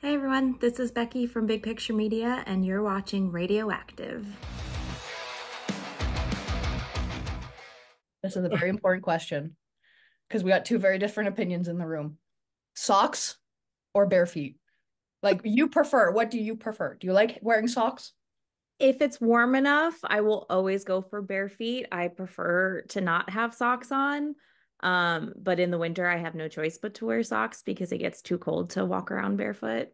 Hey everyone, this is Becky from Big Picture Media, and you're watching RadioActive. This is a very important question because we got two very different opinions in the room. Socks or bare feet? Like, what do you prefer? Do you like wearing socks? If it's warm enough, I will always go for bare feet. I prefer to not have socks on. But in the winter, I have no choice but to wear socks because it gets too cold to walk around barefoot.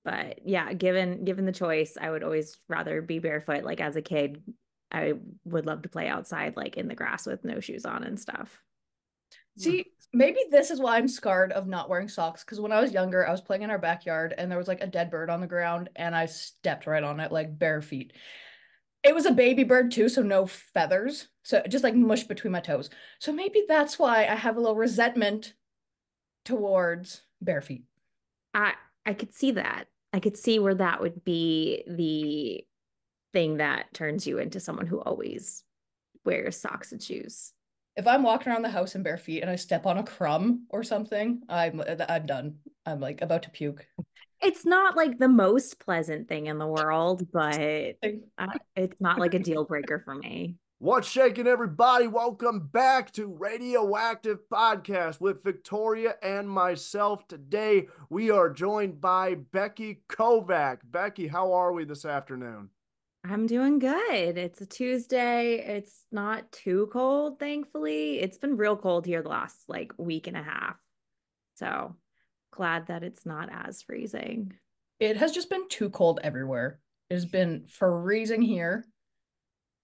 But yeah, given the choice, I would always rather be barefoot. Like as a kid, I would love to play outside, like in the grass with no shoes on and stuff. See, maybe this is why I'm scarred of not wearing socks. Because when I was younger, I was playing in our backyard and there was like a dead bird on the ground and I stepped right on it, like bare feet. It was a baby bird too, so no feathers. So just like mush between my toes. So maybe that's why I have a little resentment towards bare feet. I I could see that. I could see where that would be the thing that turns you into someone who always wears socks and shoes. If I'm walking around the house in bare feet and I step on a crumb or something, I'm done. I'm like about to puke. It's not like the most pleasant thing in the world, but it's not like a deal breaker for me. What's shaking, everybody? Welcome back to Radioactive Podcast with Victoria and myself. Today, we are joined by Becky Kovach. Becky, how are we this afternoon? I'm doing good. It's a Tuesday. It's not too cold, thankfully. It's been real cold here the last like week and a half. So glad that it's not as freezing. It has just been too cold everywhere. It has been freezing here.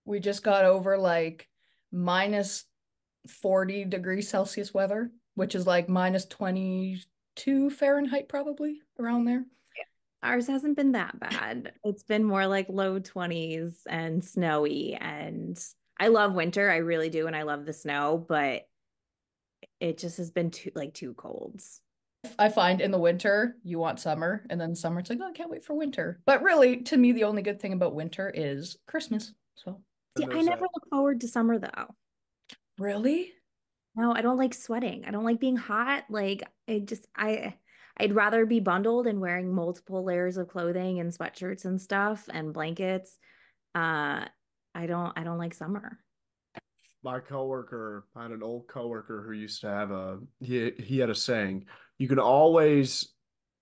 We just got over like minus 40 degrees Celsius weather, which is like minus 22 Fahrenheit, probably around there. Ours hasn't been that bad. It's been more like low 20s and snowy. And I love winter. I really do. And I love the snow, but it just has been too cold. I find in the winter you want summer, and then summer it's like, oh, I can't wait for winter. But really, to me, the only good thing about winter is Christmas. So See, And I there's never that. look forward to summer though. really, No, I don't like sweating. I don't like being hot. Like I'd rather be bundled and wearing multiple layers of clothing and sweatshirts and stuff and blankets. Uh I don't like summer. My coworker, I had an old coworker who used to have he had a saying, you can always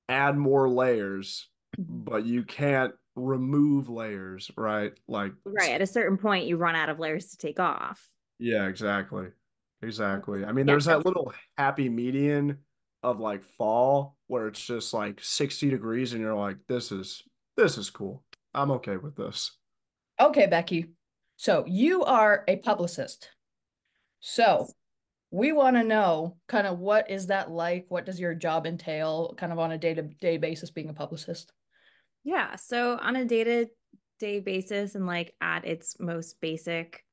add more layers, Mhm. but you can't remove layers, right? Like, Right. At a certain point, you run out of layers to take off. yeah, exactly. Exactly. I mean, Yeah, there's that that's little happy median of like fall where it's just like 60 degrees and you're like, this is cool. I'm okay with this. okay, Becky. So you are a publicist. So we want to know kind of what is that like? What does your job entail, kind of on a day-to-day basis, being a publicist? yeah. So on a day-to-day basis and like at its most basic,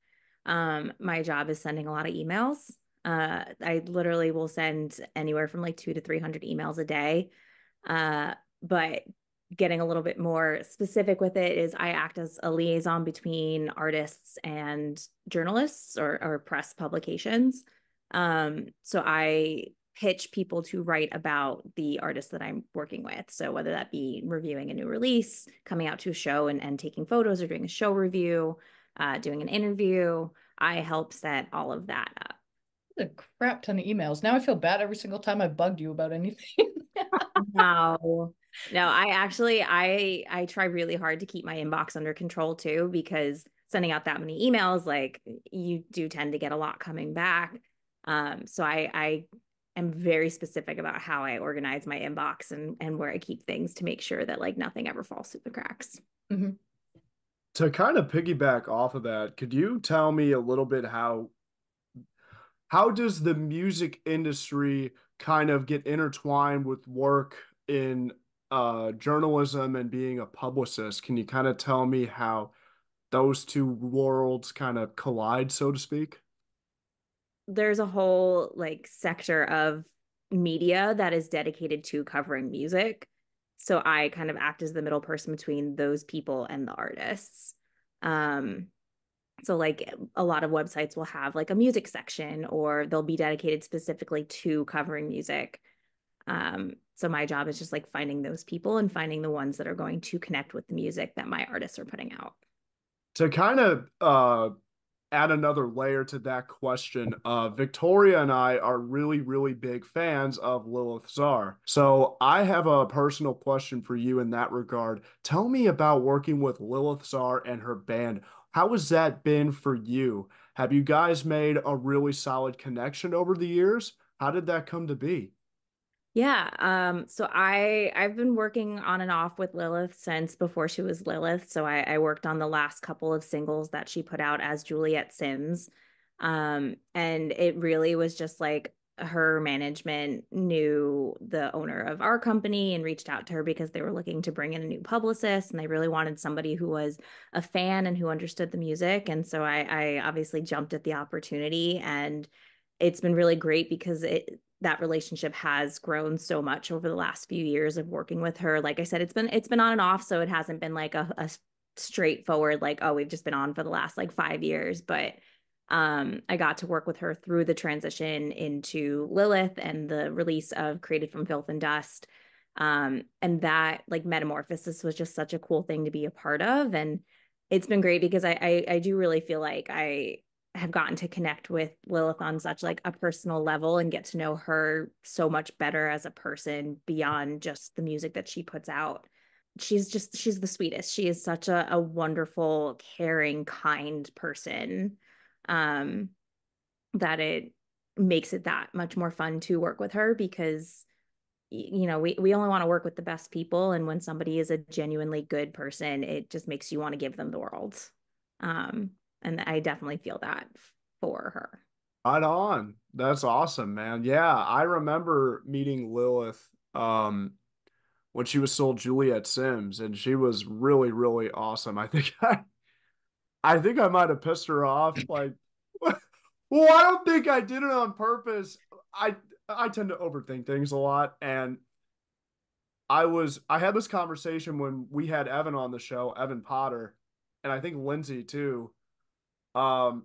my job is sending a lot of emails. I literally will send anywhere from like 200 to 300 emails a day. But getting a little bit more specific with it is I act as a liaison between artists and journalists or press publications. So I pitch people to write about the artist that I'm working with. So whether that be reviewing a new release, coming out to a show and taking photos or doing a show review, doing an interview, I help set all of that up. A crap ton of emails. Now I feel bad every single time I bugged you about anything. No, no, I try really hard to keep my inbox under control too, because sending out that many emails, like you do tend to get a lot coming back. So I am very specific about how I organize my inbox and where I keep things to make sure that like nothing ever falls through the cracks. Mhm. To kind of piggyback off of that, could you tell me a little bit how does the music industry kind of get intertwined with work in journalism and being a publicist? Can you kind of tell me how those two worlds kind of collide, so to speak? There's a whole like sector of media that is dedicated to covering music. So I kind of act as the middle person between those people and the artists. Um, so like a lot of websites will have like a music section or they'll be dedicated specifically to covering music. So my job is just like finding those people and finding the ones that are going to connect with the music that my artists are putting out. To kind of add another layer to that question, Victoria and I are really, really big fans of Lilith Czar. So I have a personal question for you in that regard. Tell me about working with Lilith Czar and her band. How has that been for you? Have you guys made a really solid connection over the years? How did that come to be? Yeah, so I've been working on and off with Lilith since before she was Lilith. So I worked on the last couple of singles that she put out as Juliet Sims. And it really was just like her management knew the owner of our company and reached out to her because they were looking to bring in a new publicist and they really wanted somebody who was a fan and who understood the music. And so I obviously jumped at the opportunity, and it's been really great because that relationship has grown so much over the last few years of working with her. Like I said, it's been on and off, so it hasn't been like a straightforward like, oh, we've just been on for the last like 5 years. But I got to work with her through the transition into Lilith and the release of Created from Filth and Dust. And that like metamorphosis was just such a cool thing to be a part of. And it's been great because I do really feel like I have gotten to connect with Lilith on such like a personal level and get to know her so much better as a person beyond just the music that she puts out. She's the sweetest. She is such a wonderful, caring, kind person, um, that it makes it that much more fun to work with her because we only want to work with the best people, and when somebody is a genuinely good person, it just makes you want to give them the world. um and I definitely feel that for her. Right on. That's awesome, man. Yeah, I remember meeting Lilith when she was still Juliet Sims, and she was really, really awesome. I think I might have pissed her off. Like, well, I don't think I did it on purpose. I I tend to overthink things a lot, and I had this conversation when we had Evan on the show, Evan Potter, and I think Lindsay too. Um,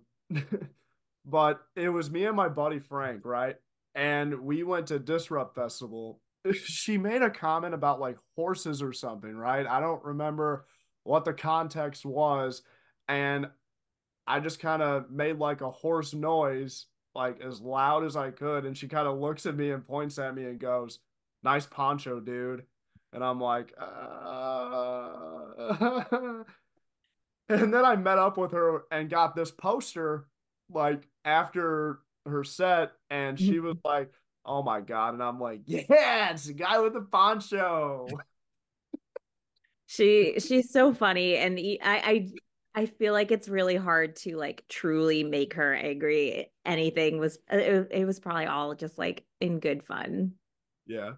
but it was me and my buddy Frank, right? And we went to Disrupt Festival. She made a comment about like horses or something, right? I don't remember what the context was. And I just kind of made like a horse noise, like as loud as I could. And she kind of looks at me and points at me and goes, "Nice poncho, dude." And I'm like, And then I met up with her and got this poster like after her set, and she was like, "Oh my God." And I'm like, "Yeah, it's the guy with the poncho." She's so funny, and I feel like it's really hard to like truly make her angry. Anything was it was probably all just like in good fun. Yeah.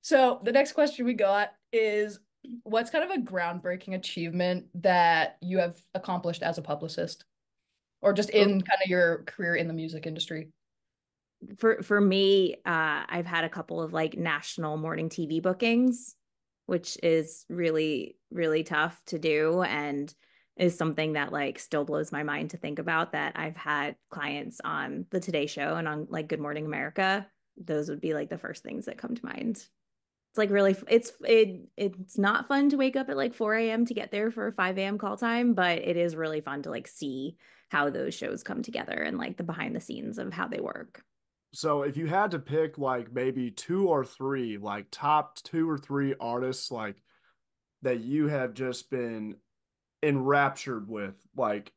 So the next question we got is, what's kind of a groundbreaking achievement that you have accomplished as a publicist, or just in kind of your career in the music industry? For me, I've had a couple of like national morning TV bookings, which is really, really tough to do and is something that like still blows my mind to think about, that I've had clients on the Today Show and on like Good Morning America. Those would be like the first things that come to mind. It's like really it's not fun to wake up at like 4 a.m. to get there for a 5 a.m. call time, but it is really fun to like see how those shows come together and like the behind the scenes of how they work. So if you had to pick like maybe two or three, like top two or three artists like that you have just been enraptured with, like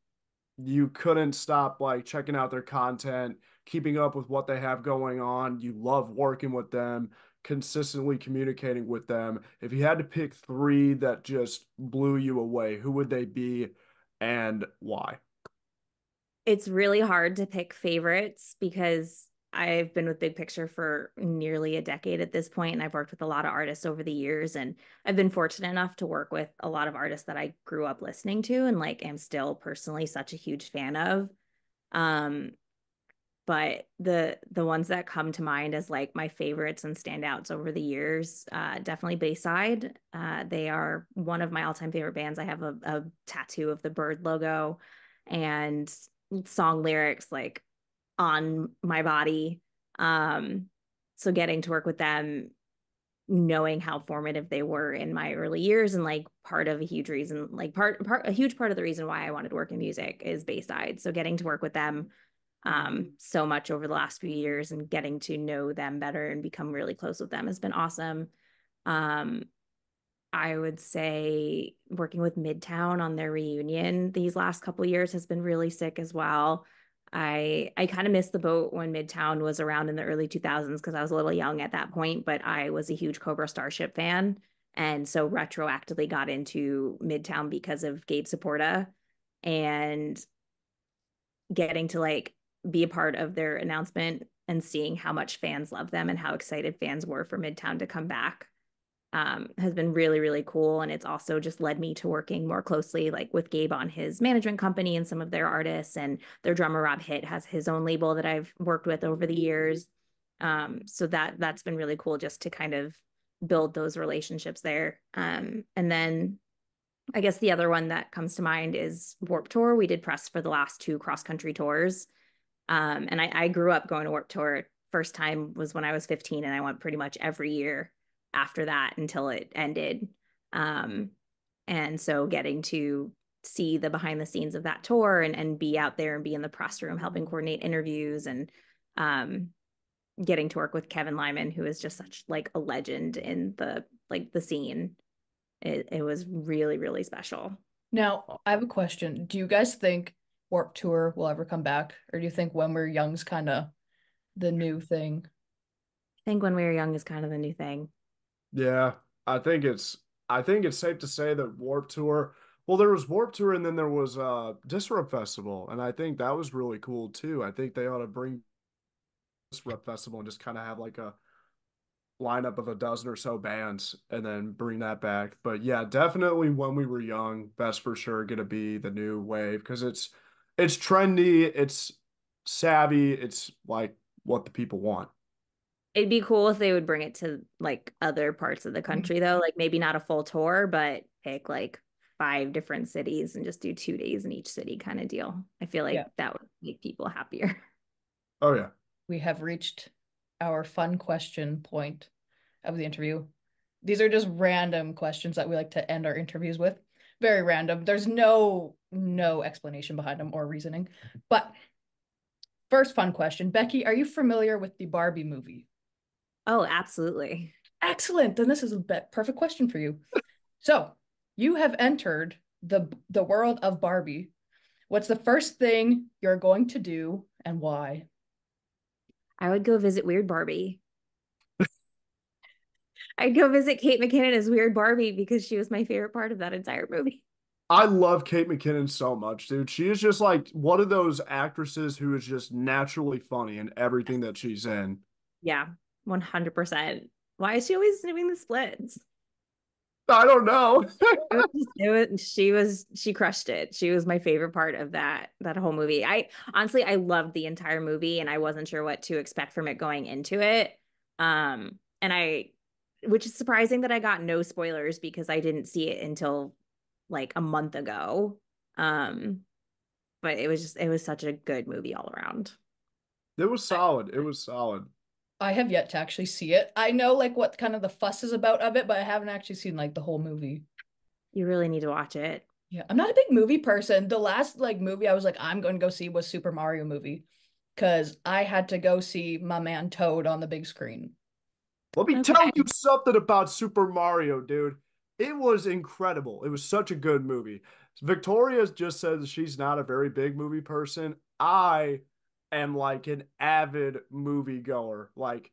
you couldn't stop like checking out their content, keeping up with what they have going on. You love working with them, consistently communicating with them. If you had to pick three that just blew you away, who would they be and why? It's really hard to pick favorites because I've been with Big Picture for nearly a decade at this point, and I've worked with a lot of artists over the years. And I've been fortunate enough to work with a lot of artists that I grew up listening to and like am still personally such a huge fan of. Um, but the ones that come to mind as like my favorites and standouts over the years, definitely Bayside. They are one of my all-time favorite bands. I have a tattoo of the bird logo and song lyrics like on my body. Um, So getting to work with them, knowing how formative they were in my early years, and like part of a huge reason, like a huge part of the reason why I wanted to work in music is Bayside. So getting to work with them so much over the last few years and getting to know them better and become really close with them has been awesome. I would say working with Midtown on their reunion these last couple of years has been really sick as well. I kind of missed the boat when Midtown was around in the early 2000s because I was a little young at that point, but I was a huge Cobra Starship fan. And so retroactively got into Midtown because of Gabe Saporta, and getting to like be a part of their announcement and seeing how much fans love them and how excited fans were for Midtown to come back has been really, really cool. And it's also just led me to working more closely like with Gabe on his management company and some of their artists, and their drummer Rob Hitt has his own label that I've worked with over the years. So that's been really cool just to kind of build those relationships there. And then I guess the other one that comes to mind is Warped Tour. We did press for the last 2 cross-country tours. And I grew up going to Warped Tour. First time was when I was 15, and I went pretty much every year after that until it ended. And so getting to see the behind the scenes of that tour and be out there and be in the press room helping coordinate interviews, and getting to work with Kevin Lyman, who is just such like a legend in the scene. It was really, really special. Now, I have a question. Do you guys think Warped Tour will ever come back? Or do you think When We're Young's kind of the new thing? I think When We Were Young is kind of the new thing. Yeah, I think it's safe to say that Warped Tour. Well, there was Warped Tour and then there was Disrupt Festival, and I think that was really cool too. I think they ought to bring Disrupt Festival and just kind of have like a lineup of a dozen or so bands and then bring that back. But yeah, definitely When We Were Young, best for sure gonna be the new wave because it's trendy, it's savvy, it's like what the people want. It'd be cool if they would bring it to like other parts of the country though, like maybe not a full tour, but pick like 5 different cities and just do 2 days in each city kind of deal. I feel like Yeah. that would make people happier. Oh yeah. We have reached our fun question point of the interview. These are just random questions that we like to end our interviews with. Very random. There's no explanation behind them or reasoning. But first fun question. Becky, are you familiar with the Barbie movie? Oh, absolutely. Excellent. Then this is a perfect question for you. So, you have entered the world of Barbie. What's the first thing you're going to do and why? I would go visit Weird Barbie. I'd go visit Kate McKinnon as Weird Barbie because she was my favorite part of that entire movie. I love Kate McKinnon so much, dude. She is just like one of those actresses who is just naturally funny in everything that she's in. Yeah, 100%. Why is she always doing the splits? I don't know. She crushed it. She was my favorite part of that whole movie. I honestly I loved the entire movie, and I wasn't sure what to expect from it going into it. And I which is surprising that I got no spoilers because I didn't see it until like a month ago. But it was such a good movie all around. It was solid. It was solid. I have yet to actually see it. I know like what kind of the fuss is about of it, but I haven't actually seen like the whole movie. You really need to watch it. Yeah, I'm not a big movie person. The last like movie I was like I'm going to go see was Super Mario movie because I had to go see my man Toad on the big screen. Let me tell Okay. you something about Super Mario, dude. It was incredible. It was such a good movie. Victoria just says she's not a very big movie person. I am like an avid movie goer, like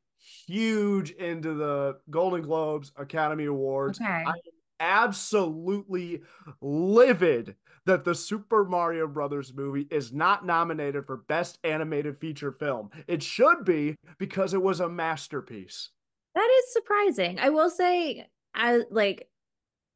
huge into the Golden Globes, Academy Awards. I Okay. am absolutely livid that the Super Mario Brothers movie is not nominated for Best Animated Feature Film. It should be because it was a masterpiece. That is surprising. I will say, I like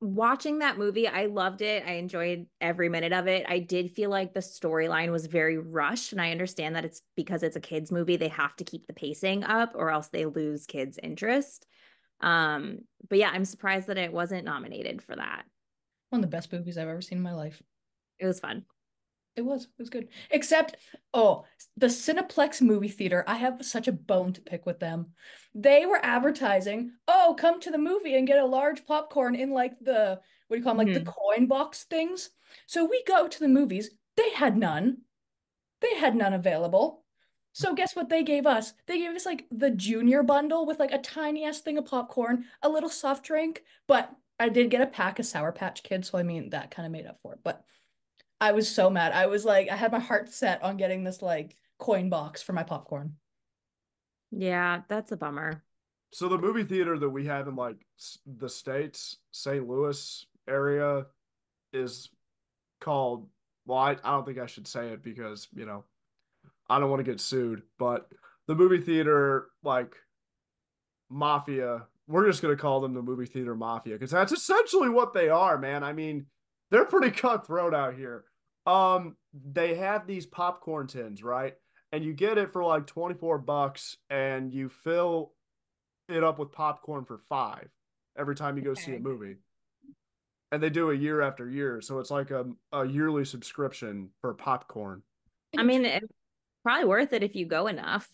watching that movie, I loved it. I enjoyed every minute of it. I did feel like the storyline was very rushed, and I understand that it's because it's a kids movie, they have to keep the pacing up or else they lose kids' interest. But yeah, I'm surprised that it wasn't nominated for that. One of the best movies I've ever seen in my life. It was fun. It was good. Except, oh, the Cineplex movie theater. I have such a bone to pick with them. They were advertising, oh, come to the movie and get a large popcorn in like the, what do you call them, like the Mhm. coin box things. So we go to the movies. They had none. They had none available. So guess what they gave us? They gave us like the junior bundle with like a tiny ass thing of popcorn, a little soft drink, but I did get a pack of Sour Patch Kids, so I mean that kind of made up for it. But I was so mad. I was like, I had my heart set on getting this like coin box for my popcorn. Yeah, that's a bummer. So the movie theater that we have in like the States, St. Louis area is called, well, I don't think I should say it because, I don't want to get sued, but the movie theater, like mafia, we're just going to call them the movie theater mafia because that's essentially what they are, man. I mean, they're pretty cutthroat out here. They have these popcorn tins, right? And you get it for like 24 bucks and you fill it up with popcorn for 5 every time you go see a Okay. movie. And they do it year after year. So it's like a yearly subscription for popcorn. I mean, it's probably worth it if you go enough.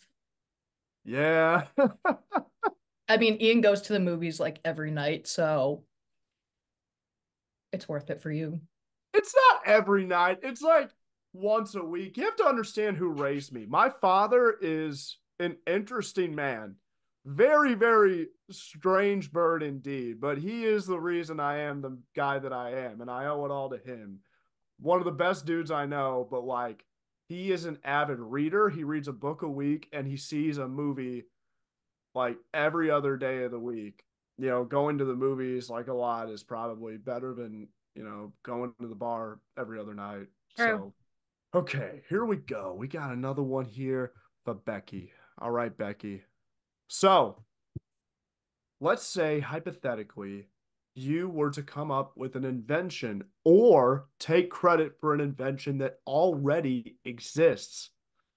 Yeah. I mean, Ian goes to the movies like every night, so it's worth it for you. It's not every night. It's like once a week. You have to understand who raised me. My father is an interesting man. Very, very strange bird indeed, but he is the reason I am the guy that I am, and I owe it all to him. One of the best dudes I know, but like he is an avid reader. He reads a book a week and he sees a movie like every other day of the week. Going to the movies like a lot is probably better than, going to the bar every other night. True. So, okay, here we go. We got another one here for Becky. All right, Becky. So, let's say hypothetically you were to come up with an invention or take credit for an invention that already exists.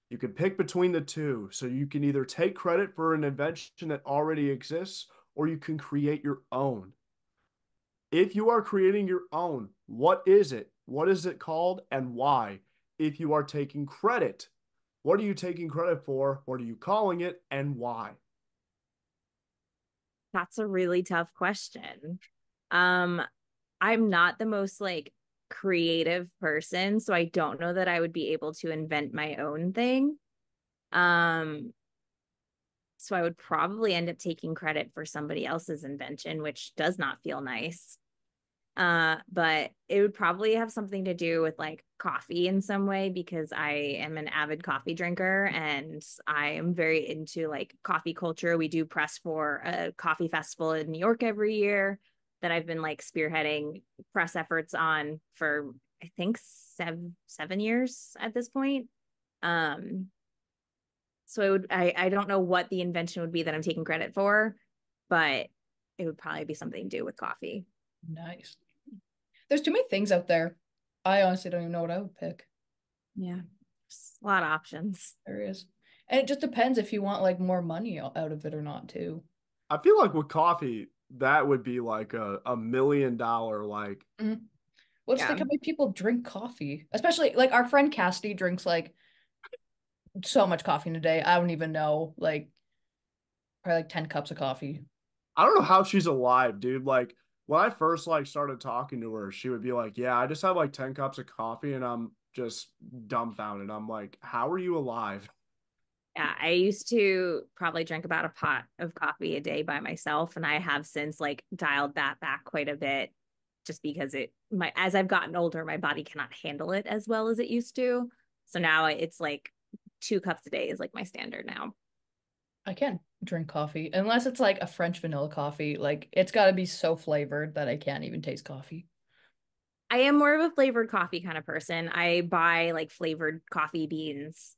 You can pick between the two. So you can either take credit for an invention that already exists or you can create your own. If you are creating your own, what is it? What is it called and why? If you are taking credit, what are you taking credit for? What are you calling it and why? That's a really tough question. Um, I'm not the most like creative person, so I don't know that I would be able to invent my own thing. Um, so I would probably end up taking credit for somebody else's invention, which does not feel nice. But it would probably have something to do with like coffee in some way because I am an avid coffee drinker and I am very into like coffee culture. We do press for a coffee festival in New York every year that I've been like spearheading press efforts on for I think seven years at this point. Um, so I don't know what the invention would be that I'm taking credit for, but it would probably be something to do with coffee. Nice. There's too many things out there. I honestly don't even know what I would pick. Yeah. There's a lot of options. There is. And it just depends if you want like more money out of it or not too. I feel like with coffee, that would be like a $1 million like. Mhm. Well, just Yeah. think how many people drink coffee. Especially like our friend Cassidy drinks like so much coffee in a day. I don't even know. Like probably like 10 cups of coffee. I don't know how she's alive, dude. Like when I first like started talking to her, she would be like, "Yeah, I just have like 10 cups of coffee and I'm just dumbfounded." I'm like, "How are you alive?" Yeah, I used to probably drink about a pot of coffee a day by myself, and I have since like dialed that back quite a bit just because as I've gotten older, my body cannot handle it as well as it used to. So now it's like 2 cups a day is like my standard now. I can't drink coffee unless it's like a French vanilla coffee. Like it's got to be so flavored that I can't even taste coffee. I am more of a flavored coffee kind of person. I buy like flavored coffee beans.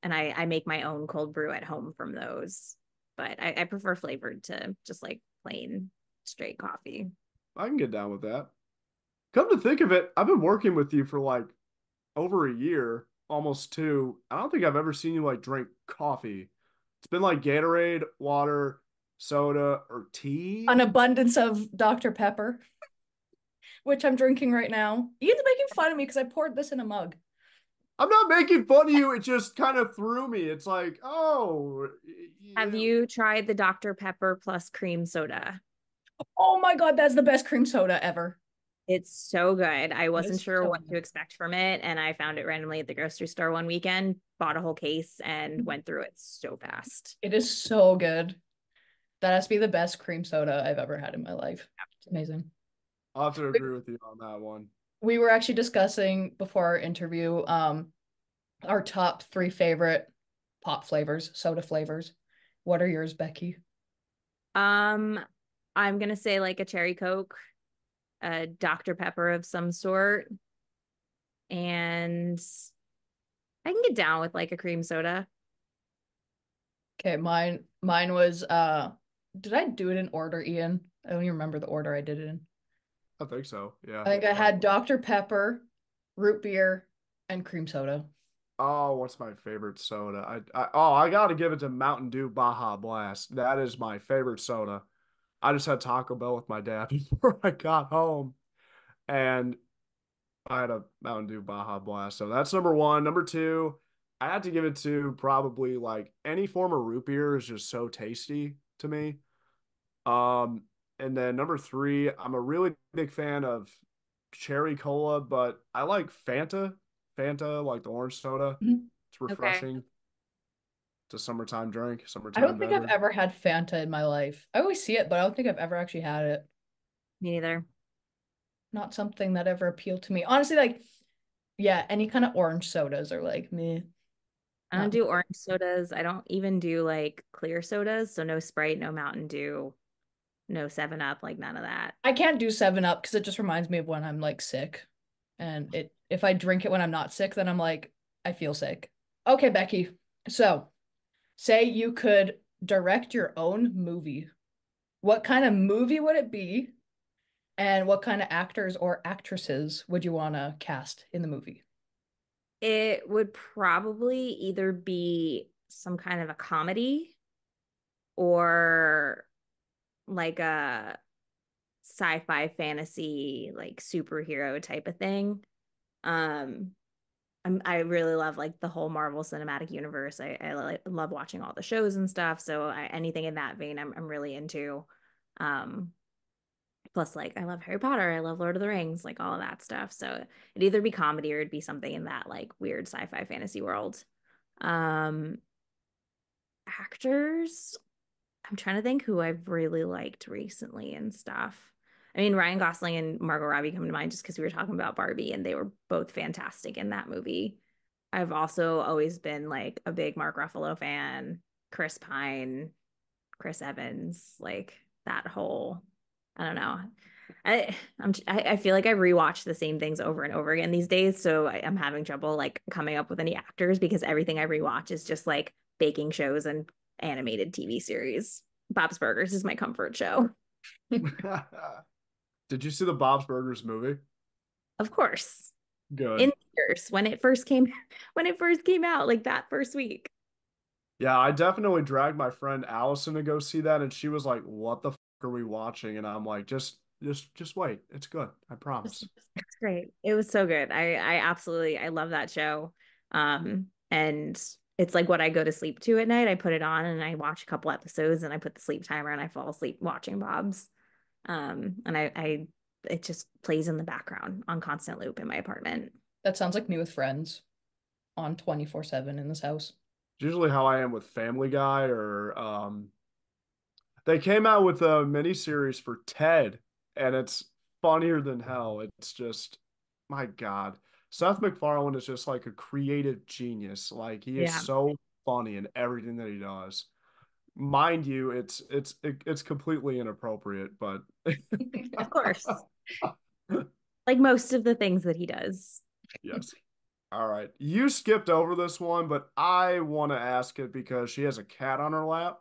And I make my own cold brew at home from those. But I prefer flavored to just like plain straight coffee. I can get down with that. Come to think of it, I've been working with you for like over a year, almost two. I don't think I've ever seen you like drink coffee. It's been like Gatorade, water, soda, or tea. An abundance of Dr. Pepper. which I'm drinking right now. Ian's making fun of me because I poured this in a mug. I'm not making fun of you. It just kind of threw me. It's like, oh, Have yeah. you tried the Dr. Pepper plus cream soda? Oh my God, that's the best cream soda ever. It's so good. I That wasn't is sure so what to good. expect from it, and I found it randomly at the grocery store one weekend, bought a whole case, and went through it so fast. It is so good. That has to be the best cream soda I've ever had in my life. It's amazing. I'll have to We, agree with you on that one. we were actually discussing before our interview, our top three favorite pop flavors, soda flavors. What are yours, Becky? Um, I'm gonna say like a cherry Coke, a Dr. Pepper of some sort, and I can get down with like a cream soda. Okay, mine was did I do it in order, Ian? I don't even remember the order I did it in. I think so. Yeah. I think I had Dr. Pepper, root beer, and cream soda. Oh, what's my favorite soda? I got to give it to Mountain Dew Baja Blast. That is my favorite soda. I just had Taco Bell with my dad before I got home, and I had a Mountain Dew Baja Blast. So that's number one. Number two, I had to give it to probably like any form of root beer is just so tasty to me. Um, and then number three, I'm a really big fan of cherry cola, but I like Fanta. Fanta, like the orange soda. Mhm. It's Okay. refreshing. It's a summertime drink, I summertime don't think I've beverage. ever had Fanta in my life. I always see it, but I don't think I've ever actually had it. Me neither. Not something that ever appealed to me. Honestly, like, yeah, any kind of orange sodas are like meh, I don't not do orange sodas. I don't even do like clear sodas. So no Sprite, no Mountain Dew, no 7 Up, like none of that. I can't do 7 Up because it just reminds me of when I'm like sick. And it if I drink it when I'm not sick, then I'm like, I feel sick. Okay, Becky. So, say you could direct your own movie. What kind of movie would it be? And what kind of actors or actresses would you want to cast in the movie? It would probably either be some kind of a comedy or like a sci-fi fantasy, like superhero type of thing. Um, I really love like the whole Marvel Cinematic Universe. I love watching all the shows and stuff. So anything in that vein, I'm really into. Um, Plus, like I love Harry Potter, I love Lord of the Rings, like all of that stuff. So it'd either be comedy or it'd be something in that like weird sci-fi fantasy world. Um, Actors, I'm trying to think who I've really liked recently and stuff. I mean, Ryan Gosling and Margot Robbie come to mind just because we were talking about Barbie and they were both fantastic in that movie. I've also always been like a big Mark Ruffalo fan, Chris Pine, Chris Evans, like that whole, I don't know. I feel like I rewatch the same things over and over again these days, so I'm having trouble like coming up with any actors because everything I rewatch is just like baking shows and animated TV series. Bob's Burgers is my comfort show. Did you see the Bob's Burgers movie? Of course. In Good. theaters when it first came out, like that first week. Yeah, I definitely dragged my friend Allison to go see that, and she was like, "What the f are we watching?" And I'm like, just wait. It's good. I promise." It's great. It was so good. I love that show. And it's like what I go to sleep to at night. I put it on and I watch a couple episodes and I put the sleep timer and I fall asleep watching Bob's. And I it just plays in the background on constant loop in my apartment. That sounds like me with friends on 24/7 in this house. It's usually how I am with Family Guy or they came out with a miniseries for Ted, and it's funnier than hell. It's just, my God. Seth MacFarlane is just like a creative genius. Like he is Yeah, so funny in everything that he does. Mind you, it's completely inappropriate, but of course. Like most of the things that he does. yes. All right. You skipped over this one, but I want to ask it because she has a cat on her lap.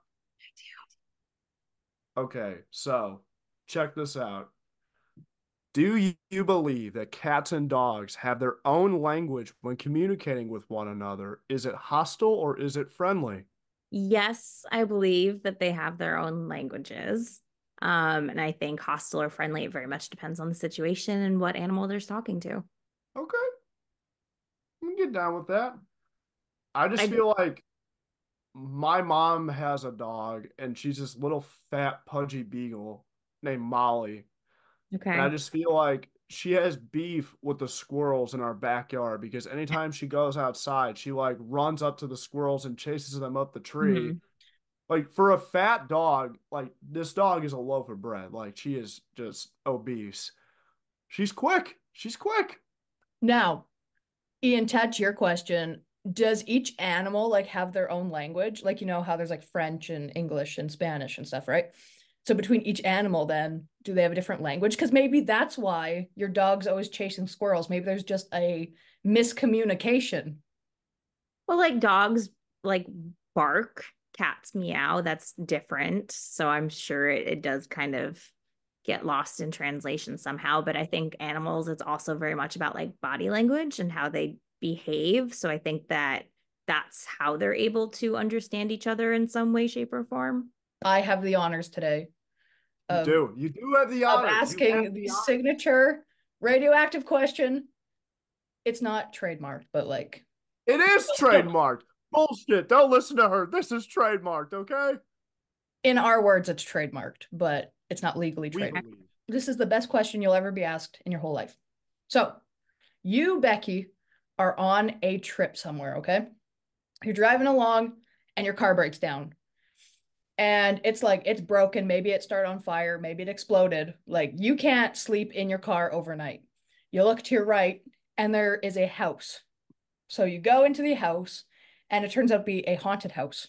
Okay, so check this out. Do you believe that cats and dogs have their own language when communicating with one another? Is it hostile or is it friendly? Yes, I believe that they have their own languages. And I think hostile or friendly, it very much depends on the situation and what animal they're talking to. Okay, I can get down with that. I just I feel like my mom has a dog, and she's this little fat pudgy beagle named Molly. And I okay. just feel like she has beef with the squirrels in our backyard because anytime she goes outside, she like runs up to the squirrels and chases them up the tree. Mhm. Like for a fat dog, like this dog is a loaf of bread. Like she is just obese. She's quick. She's quick. Now, Ian, touch your question. Does each animal like have their own language? Like, you know how there's like French and English and Spanish and stuff, right? So between each animal, then, do they have a different language? Because maybe that's why your dog's always chasing squirrels. Maybe there's just a miscommunication. Well, like dogs like bark, cats meow, that's different. So I'm sure it does kind of get lost in translation somehow. But I think animals, it's also very much about like body language and how they behave. So I think that that's how they're able to understand each other in some way, shape, or form. I have the honors today You of do. You do have the of honors. You have asking the the honors. signature radioactive question. It's not trademarked, but like It is trademarked. Bullshit. Don't listen to her. This is trademarked, okay? in our words, it's trademarked, but it's not legally We trademarked. believe. This is the best question you'll ever be asked in your whole life. So, you, Becky, are on a trip somewhere, okay? You're driving along and your car breaks down. And it's like it's broken. Maybe it started on fire. Maybe it exploded. Like you can't sleep in your car overnight. You look to your right and there is a house. So you go into the house and it turns out to be a haunted house.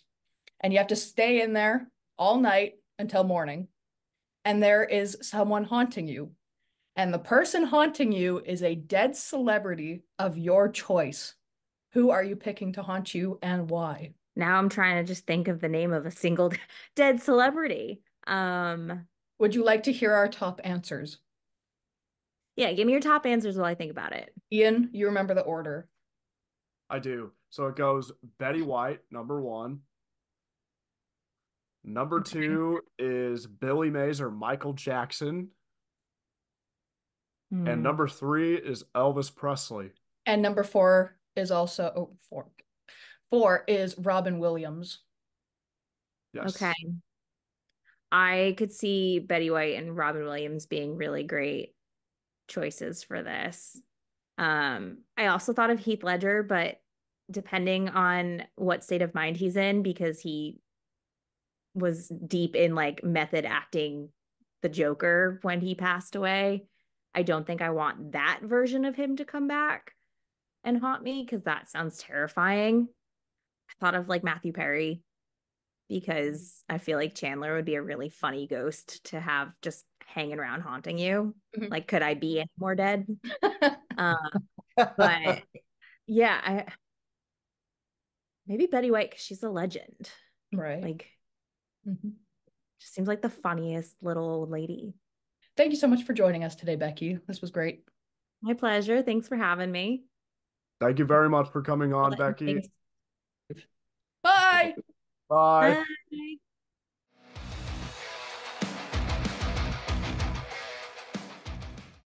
And you have to stay in there all night until morning. And there is someone haunting you. And the person haunting you is a dead celebrity of your choice. Who are you picking to haunt you and why? Now I'm trying to just think of the name of a single dead celebrity. Would you like to hear our top answers? Yeah, give me your top answers while I think about it. Ian, you remember the order. I do. So it goes Betty White, number one. Number Okay. two is Billy Mays or Michael Jackson. And Hmm. number three is Elvis Presley. And number four is also four. Four is Robin Williams. Okay. Yes. I could see Betty White and Robin Williams being really great choices for this. I also thought of Heath Ledger, but depending on what state of mind he's in, because he was deep in like method acting the Joker when he passed away, I don't think I want that version of him to come back and haunt me because that sounds terrifying. I thought of like Matthew Perry because I feel like Chandler would be a really funny ghost to have just hanging around haunting you. Mhm. Like, could I be any more dead? Um, but yeah, maybe Betty White because she's a legend. Right. Like, Mhm. just seems like the funniest little old lady. Thank you so much for joining us today, Becky. This was great. My pleasure. Thanks for having me. Thank you very much for coming Well, on, Becky. thanks. Bye. Bye. Bye.